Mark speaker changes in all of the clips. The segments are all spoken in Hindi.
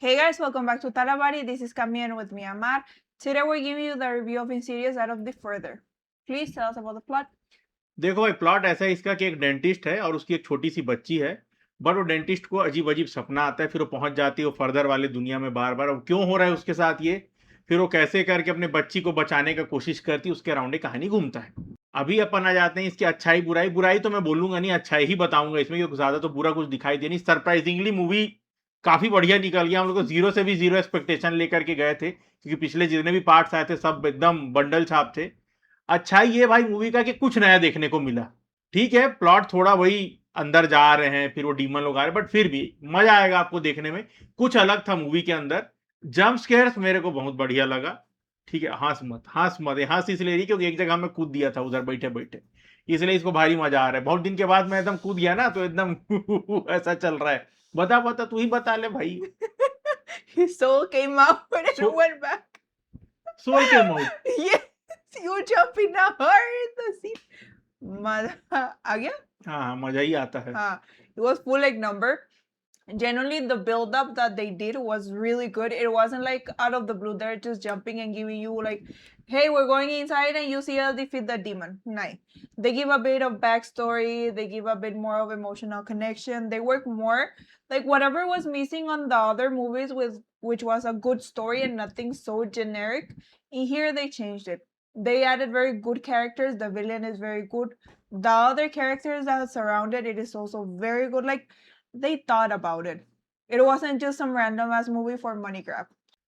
Speaker 1: Hey guys, welcome back to Talabari. This is Camille with me, Amar. Today we're giving you the review of Insidious out of the further. Please tell us about the plot.
Speaker 2: देखो भाई प्लॉट ऐसा है इसका कि एक डेंटिस्ट है और उसकी एक छोटी सी बच्ची है। बट वो डेंटिस्ट को अजीब अजीब सपना आता है, फिर वो पहुंच जाती है वो फर्दर वाले दुनिया में बार बार। अब क्यों हो रहा है उसके साथ ये, फिर वो कैसे करके अपने बच्ची को बचाने का कोशिश करती है, उसके अराउंड एक कहानी घूमता है। अभी अपन आ जाते हैं इसकी अच्छाई बुराई। बुराई तो मैं बोलूंगा नहीं, अच्छाई ही बताऊंगा इसमें, क्योंकि ज्यादा तो बुरा कुछ दिखाई दे नहीं। सरप्राइजिंगली मूवी काफी बढ़िया निकल गया। हम लोग को जीरो से भी जीरो एक्सपेक्टेशन लेकर के गए थे, क्योंकि पिछले जितने भी पार्ट्स आए थे सब एकदम बंडल छाप थे। अच्छाई ये भाई मूवी का कि कुछ नया देखने को मिला। ठीक है, प्लॉट थोड़ा वही, अंदर जा रहे हैं फिर वो डीमन लोग आ रहे हैं, बट फिर भी मजा आएगा आपको देखने में। कुछ अलग था मूवी के अंदर। जंप स्केयर्स मेरे को बहुत बढ़िया लगा। ठीक है, हंस मत हंस इसलिए नहीं क्योंकि एक जगह में कूद दिया था उधर बैठे बैठे, इसलिए इसको भारी मजा आ रहा है। बहुत दिन के बाद मैं एकदम कूद गया ना, तो एकदम ऐसा चल रहा है। बता बता, तू ही बता ले भाई।
Speaker 1: His soul came out and it
Speaker 2: so,
Speaker 1: went back.
Speaker 2: सोल के mouth.
Speaker 1: Yes, you jumping now hard in the seat. आ गया?
Speaker 2: हाँ, मजा ही आता है।
Speaker 1: It was full like number. Generally, the build up that they did was really good. It wasn't like out of the blue, they're just jumping and giving you like, hey, we're going inside and you see us defeat the demon. No. They give a bit of backstory, they give a bit more of emotional connection. They work more like whatever was missing on the other movies, with which was a good story and nothing so generic. In here they changed it. They added very good characters. The villain is very good. The other characters that surrounded it is also very good. Like, they thought about it. It wasn't just some random ass movie for money grab.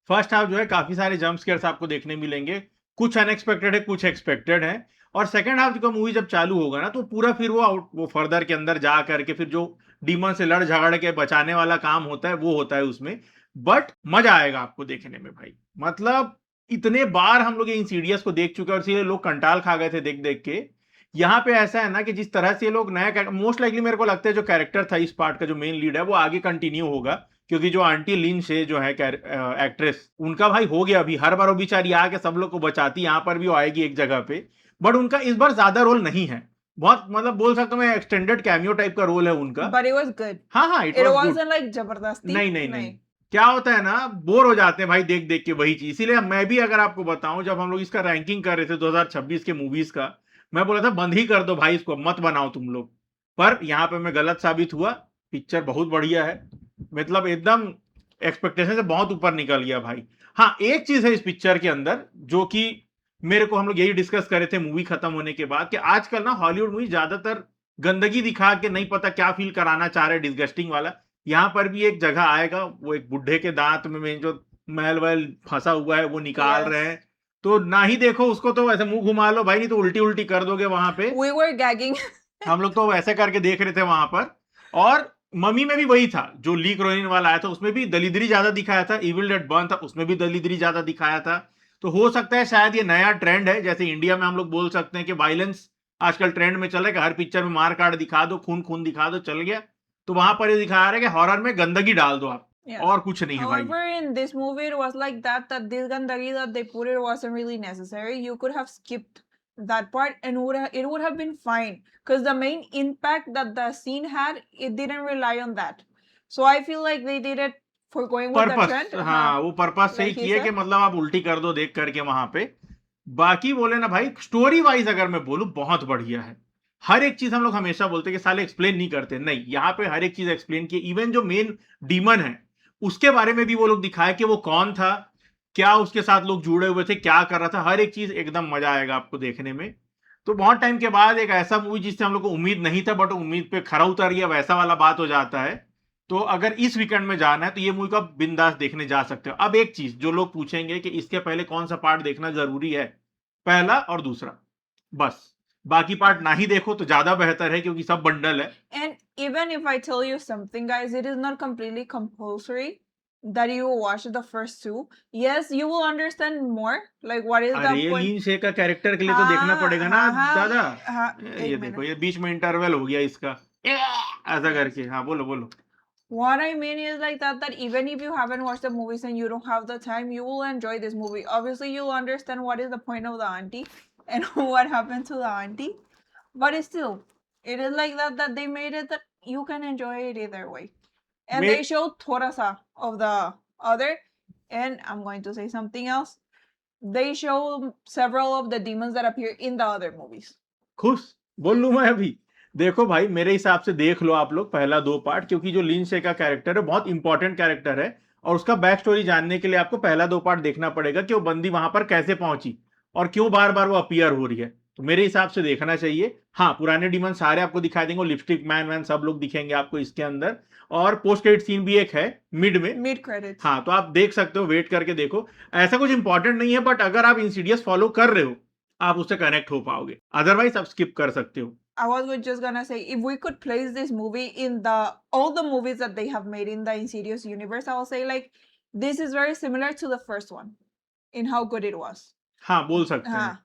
Speaker 2: First half जो है काफी सारे जंप स्केयर्स आपको देखने मिलेंगे। कुछ अनएक्सपेक्टेड है, कुछ एक्सपेक्टेड है। और सेकंड हाफ का मूवी जब चालू होगा ना, तो पूरा फिर वो फर्दर के अंदर जा करके फिर जो डीमन से लड़ झगड़ के बचाने वाला काम होता है वो होता है उसमें। बट मजा आएगा आपको देखने में भाई। मतलब इतने बार हम लोग इंसीडियस को देख चुके हैं और इसीलिए लोग कंटाल खा गए थे देख देख के। यहाँ पे ऐसा है ना कि जिस तरह से लोग नया, मोस्ट लाइकली मेरे को लगता है जो कैरेक्टर था इस पार्ट का, जो मेन लीड है, वो आगे कंटिन्यू होगा। क्योंकि जो आंटी लिन से जो है एक्ट्रेस, उनका भाई हो गया अभी। हर बार वो बेचारी आके सब लोग को बचाती, यहाँ पर भी वो आएगी एक जगह पे। बट उनका इस बार ज्यादा रोल नहीं है। बहुत मतलब बोल सकता हूँ मैं, एक्सटेंडेड कैमियो टाइप का रोल है उनका।
Speaker 1: But it was good.
Speaker 2: हाँ,
Speaker 1: It wasn't like जबरदस्ती.
Speaker 2: नहीं। क्या होता है ना, बोर हो जाते हैं भाई देख देख के वही चीज। इसीलिए मैं भी अगर आपको बताऊं, जब हम लोग इसका रैंकिंग कर रहे थे 2026 के मूवीज का, मैं बोला था बंद ही कर दो भाई, इसको मत बनाओ तुम लोग। पर यहाँ पे मैं गलत साबित हुआ। पिक्चर बहुत बढ़िया है, मतलब एकदम एक्सपेक्टेशन से बहुत ऊपर निकल गया भाई। हाँ, एक चीज है इस पिक्चर के अंदर जो कि मेरे को, हम लोग यही डिस्कस कर रहे थे मूवी खत्म होने के बाद, कि आजकल ना हॉलीवुड मूवी ज्यादातर गंदगी दिखा के नहीं पता क्या फील कराना चाह रहे, डिस्गस्टिंग वाला। यहाँ पर भी एक जगह आएगा, वो एक बुढ़े के दांत में जो मैल वैल फंसा हुआ है वो निकाल रहे हैं। तो ना ही देखो उसको, तो ऐसे मुंह घुमा लो भाई, नहीं तो उल्टी उल्टी कर दोगे वहां पे।
Speaker 1: We were gagging.
Speaker 2: हम लोग तो ऐसे करके देख रहे थे वहां पर। और मम्मी में भी वही था, जो ली क्रोनिन वाला आया था उसमें भी दलिद्री ज्यादा दिखाया था। इविल डेड बर्न था, उसमें भी दलिद्री ज्यादा दिखाया था। तो हो सकता है शायद ये नया ट्रेंड है, जैसे इंडिया में हम लोग बोल सकते हैं कि वायलेंस आजकल ट्रेंड में चल रहा है कि हर पिक्चर में मार काट दिखा दो, खून खून दिखा दो, चल गया। तो वहां पर ये दिखा रहा है कि हॉरर में गंदगी डाल दो आप।
Speaker 1: Yes.
Speaker 2: और कुछ नहीं है भाई।
Speaker 1: However, in this movie, it was like that this gandagi that they put it wasn't really necessary. You could have skipped that part and it would have been fine, because the main impact that the scene had, it didn't rely on that. So I feel like they did it for going with the
Speaker 2: purpose,
Speaker 1: trend.
Speaker 2: हाँ, वो पर्पस से ही
Speaker 1: Like he
Speaker 2: किए कि
Speaker 1: said.
Speaker 2: मतलब आप उल्टी कर दो देख करके वहां पे। बाकी बोले ना भाई, स्टोरी वाइज अगर मैं बोलूं बहुत बढ़िया है। हर एक चीज हम लोग हमेशा बोलते हैं कि साले एक्सप्लेन नहीं करते, नहीं, यहाँ पे हर एक चीज एक्सप्लेन की। इवन जो मेन डीमन है उसके बारे में भी वो लोग दिखाए कि वो कौन था, क्या उसके साथ लोग जुड़े हुए थे, क्या कर रहा था। हर एक चीज एकदम मजा आएगा आपको देखने में। तो बहुत टाइम के बाद एक ऐसा मूवी जिससे हम लोग को उम्मीद नहीं था, बट उम्मीद पे खरा उतर गया, वैसा वाला बात हो जाता है। तो अगर इस वीकेंड में जाना है तो ये मूवी का बिंदास देखने जा सकते हो। अब एक चीज जो लोग पूछेंगे कि इसके पहले कौन सा पार्ट देखना जरूरी है, पहला और दूसरा, बस। बाकी पार्ट ना ही देखो तो ज्यादा बेहतर है, क्योंकि सब बंडल है।
Speaker 1: And even if I tell you something, guys, it is not completely compulsory that you watch the first two. Yes, you will understand more, like what is the
Speaker 2: अरे ये
Speaker 1: point.
Speaker 2: लीन शे का कैरेक्टर के लिए तो देखना पड़ेगा ना दादा।
Speaker 1: एक
Speaker 2: ये देखो, ये बीच में इंटरवल हो गया इसका, ऐसा करके। हाँ, बोलो बोलो।
Speaker 1: What I mean is like that even if you haven't watched the movies and you don't have the time, you will enjoy this movie. Obviously, you'll understand what is the point of the auntie and what happened to the auntie. But it's still, it is like that they made it that you can enjoy it either way. And they showed Thora sa of the other. And I'm going to say something else. They show several of the demons that appear in the other movies.
Speaker 2: खुश बोल लूं मैं अभी? देखो भाई, मेरे हिसाब से देख लो आप लोग पहला 2 पार्ट, क्योंकि जो लिंचे का कैरेक्टर है बहुत इंपॉर्टेंट कैरेक्टर है और उसका बैक स्टोरी जानने के लिए आपको पहला 2 पार्ट देखना पड़ेगा कि वो बंदी वहां पर कैसे पहुंची और क्यों बार बार वो अपीयर हो रही है। तो मेरे हिसाब से देखना चाहिए। हाँ, पुराने डिमन सारे आपको दिखाई देंगे, लिपस्टिक मैन वैन सब लोग दिखेंगे आपको इसके अंदर, और पोस्ट क्रेडिट सीन भी एक है मिड में।
Speaker 1: Mid credits.
Speaker 2: हाँ, तो आप देख सकते हो, वेट करके देखो। ऐसा कुछ इंपॉर्टेंट नहीं है, बट अगर आप इंसीडियस फॉलो कर रहे हो आप उससे कनेक्ट हो पाओगे, अदरवाइज आप स्किप कर सकते हो।
Speaker 1: I was just gonna say, if we could place this movie in all the movies that they have made in the Insidious universe, I will say like this is very similar to the first one in how good it was.
Speaker 2: हाँ, बोल सकते हैं।
Speaker 1: हाँ,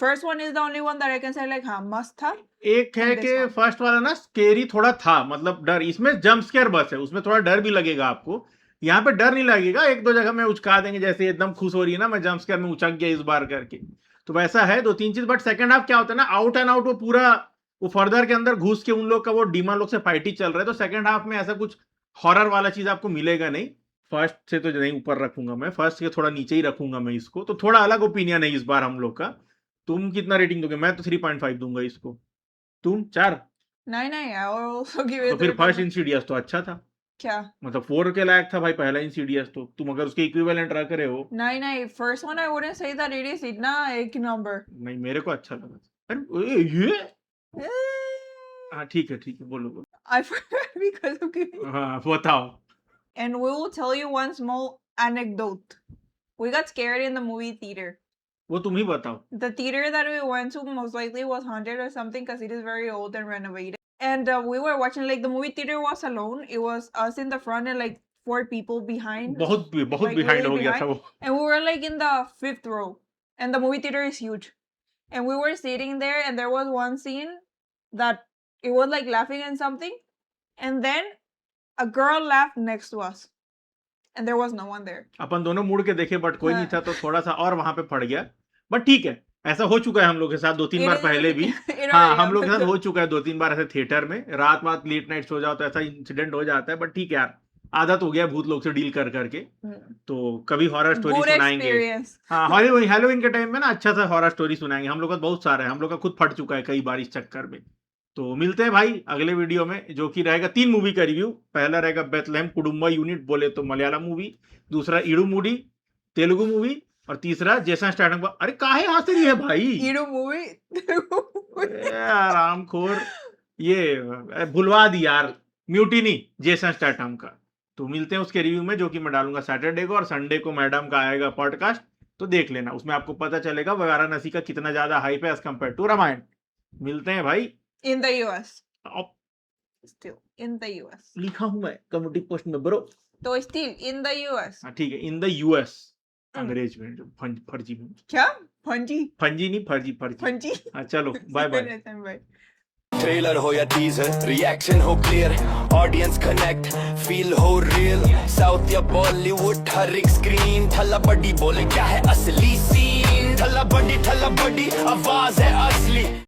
Speaker 1: first one is the only one that I can say like हाँ मस्त था।
Speaker 2: एक है
Speaker 1: And this
Speaker 2: कि
Speaker 1: one.
Speaker 2: फर्स्ट वाला ना स्केरी थोड़ा था, मतलब डर, इसमें जंप स्केयर बस है, उसमें थोड़ा डर भी लगेगा आपको। यहाँ पे डर नहीं लगेगा, 1-2 जगह में उचका देंगे, जैसे एकदम खुश हो रही है ना, मैं जंप स्केयर में उचक गया इस बार करके, तो वैसा है 2-3 चीज। बट सेकंड हाफ क्या होता है ना, आउट एंड आउट वो पूरा वो फर्दर के अंदर घुस के उन लोग का वो डीमन लोग से फाइट ही चल रहा है, तो सेकंड हाफ में ऐसा कुछ हॉरर वाला चीज आपको मिलेगा नहीं। फर्स्ट से तो नहीं ऊपर रखूंगा मैं, फर्स्ट के थोड़ा नीचे ही रखूंगा मैं इसको, तो थोड़ा अलग ओपिनियन है इस बार हम लोग का। तुम कितना रेटिंग दोगे? मैं तो 3.5 दूंगा इसको, तुम 4?
Speaker 1: नहीं, I will also give
Speaker 2: तो
Speaker 1: it
Speaker 2: फिर
Speaker 1: 3.5.
Speaker 2: फर्स्ट इंसीडियस तो अच्छा था,
Speaker 1: क्या?
Speaker 2: मतलब 4 के लायक था भाई पहला इंसीडियस, तो तुम अगर उसके इक्विवेलेंट रख रहे हो।
Speaker 1: नहीं, first one I wouldn't say that it is इतना एक number.
Speaker 2: नहीं, मेरे को अच्छा लगा। अरे ये हाँ, ठीक है बोलो।
Speaker 1: I forgot because of giving.
Speaker 2: हाँ, बताओ।
Speaker 1: And we will tell you one small anecdote. We got scared in the movie theater.
Speaker 2: वो तुम ही बताओ।
Speaker 1: The theater that we went to most likely was haunted or something because it is very old and renovated. And we were watching, like the movie theater was alone. It was us in the front and like 4 people behind.
Speaker 2: बहुत
Speaker 1: Like,
Speaker 2: बिहाइंड
Speaker 1: really
Speaker 2: हो गया था
Speaker 1: behind.
Speaker 2: वो।
Speaker 1: And we were like in the 5th row. And the movie theater is huge. And we were sitting there and there was one scene that it was like laughing and something. And then a girl laughed next to us. And there was no one there.
Speaker 2: अपन दोनों मुड़ के देखे बट कोई नहीं
Speaker 1: हाँ।
Speaker 2: था, तो थोड़ा सा और वहां पे पड़ गया। बट ठीक है, ऐसा हो चुका है हम लोग के साथ 2-3 बार पहले भी। हाँ, हम लोग के साथ हो चुका है 2-3 बार ऐसे थिएटर में, रात लेट नाइट सो जाओ तो ऐसा इंसिडेंट हो जाता है। बट ठीक है यार, आदत हो गया भूत लोग से डील कर करके, तो कभी हॉरर स्टोरी
Speaker 1: Good
Speaker 2: सुनाएंगे।
Speaker 1: experience.
Speaker 2: हाँ, हैलोवीन के टाइम में ना अच्छा सा हॉरर स्टोरी सुनाएंगे। हम लोग का बहुत सारा है, हम लोग का खुद फट चुका है कई बार इस चक्कर में। तो मिलते हैं भाई अगले वीडियो में, जो कि रहेगा 3 मूवी का रिव्यू। पहला रहेगा बेथलेहम कुडुम्बा यूनिट बोले तो मलयालम मूवी, दूसरा इडुमुडी तेलुगु मूवी, और तीसरा जेसन स्टैथम का। अरे काहे हंस रही है भाई?
Speaker 1: Idu movie.
Speaker 2: आरामखोर, ये भुलवा दी यार, म्यूटिनी जेसन स्टैथम का। तो मिलते हैं उसके रिव्यू में, जो कि मैं डालूंगा सैटरडे को, और संडे को मैडम का आएगा पॉडकास्ट, तो देख लेना, उसमें आपको पता चलेगा वाराणसी का कितना ज्यादा हाइप है एज कम्पेयर टू रामायण। मिलते हैं भाई।
Speaker 1: In the US.
Speaker 2: अब
Speaker 1: Still in the US.
Speaker 2: लिखा हूं मैं कम्युनिटी पोस्ट में ब्रो।
Speaker 1: तो still in the US.
Speaker 2: हाँ ठीक है, इन द यूएस, अंग्रेज में, जो फर्जी में,
Speaker 1: क्या? फंजी?
Speaker 2: फंजी नहीं, फर्जी।
Speaker 1: फंजी?
Speaker 2: हाँ चलो, बाय बाय।
Speaker 1: बाय।
Speaker 3: ट्रेलर हो या टीजर, रिएक्शन हो क्लियर, ऑडियंस कनेक्ट, फील हो रियल, साउथ या बॉलीवुड हर एक स्क्रीन, ठल्ला बड्डी बोले क्या है असली सीन, ठल्ला बड्डी आवाज है असली।